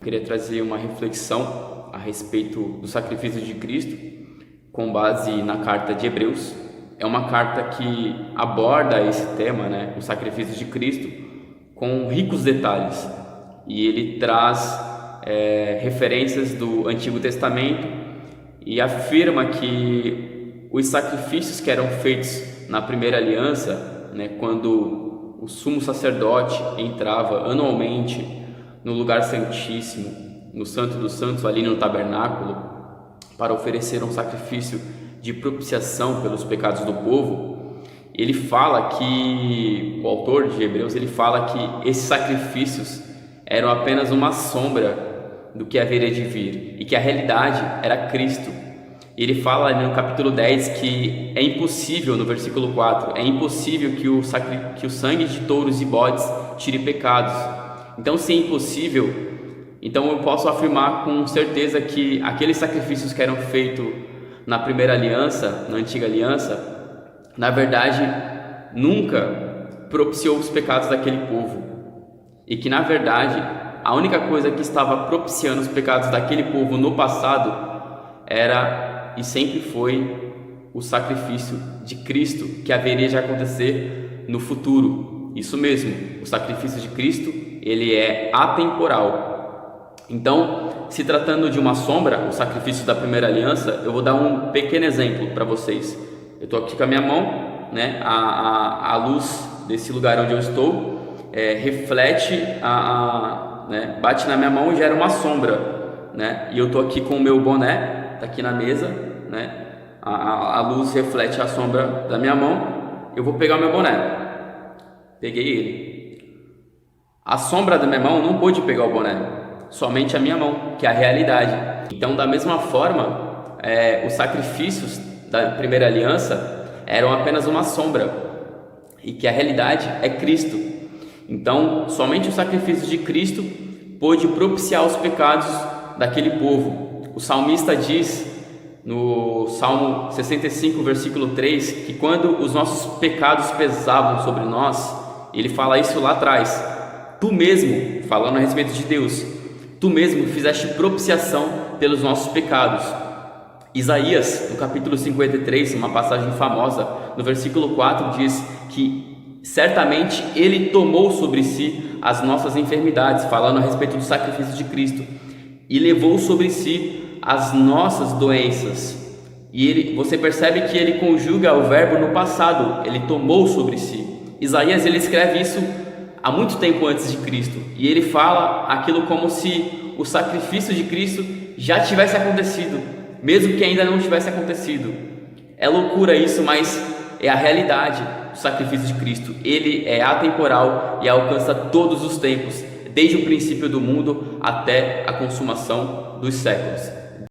queria trazer uma reflexão a respeito do sacrifício de Cristo com base na carta de Hebreus. É uma carta que aborda esse tema, né, o sacrifício de Cristo, com ricos detalhes, e ele traz referências do Antigo Testamento e afirma que os sacrifícios que eram feitos na primeira aliança, né, quando o sumo sacerdote entrava anualmente no lugar santíssimo, no Santo dos Santos, ali no tabernáculo, para oferecer um sacrifício de propiciação pelos pecados do povo, ele fala que, o autor de Hebreus, ele fala que esses sacrifícios eram apenas uma sombra do que haveria de vir, e que a realidade era Cristo. Ele fala no capítulo 10 que é impossível, no versículo 4, é impossível que o sangue de touros e bodes tire pecados. Então, se é impossível, então eu posso afirmar com certeza que aqueles sacrifícios que eram feitos na primeira aliança, na antiga aliança, na verdade, nunca propiciou os pecados daquele povo. E que, na verdade, a única coisa que estava propiciando os pecados daquele povo no passado era e sempre foi o sacrifício de Cristo, que haveria de acontecer no futuro. Isso mesmo, o sacrifício de Cristo, ele é atemporal. Então, se tratando de uma sombra, o sacrifício da primeira aliança, eu vou dar um pequeno exemplo para vocês. Eu estou aqui com a minha mão, né? A luz desse lugar onde eu estou reflete, né? Bate na minha mão e gera uma sombra, né? E eu estou aqui com o meu boné, está aqui na mesa, né? A luz reflete a sombra da minha mão. Eu vou pegar o meu boné, peguei ele. A sombra da minha mão não pôde pegar o boné, somente a minha mão, que é a realidade. Então, da mesma forma, os sacrifícios da primeira aliança eram apenas uma sombra, e que a realidade é Cristo. Então, somente o sacrifício de Cristo pôde propiciar os pecados daquele povo. O salmista diz no Salmo 65, versículo 3, que quando os nossos pecados pesavam sobre nós, ele fala isso lá atrás: tu mesmo, falando a respeito de Deus, tu mesmo fizeste propiciação pelos nossos pecados. Isaías, no capítulo 53, uma passagem famosa, no versículo 4, diz que certamente ele tomou sobre si as nossas enfermidades, falando a respeito do sacrifício de Cristo, e levou sobre si as nossas doenças. E você percebe que ele conjuga o verbo no passado, ele tomou sobre si. Isaías, ele escreve isso há muito tempo antes de Cristo, e ele fala aquilo como se o sacrifício de Cristo já tivesse acontecido, mesmo que ainda não tivesse acontecido. É loucura isso, mas é a realidade do sacrifício de Cristo. Ele é atemporal e alcança todos os tempos, desde o princípio do mundo até a consumação dos séculos.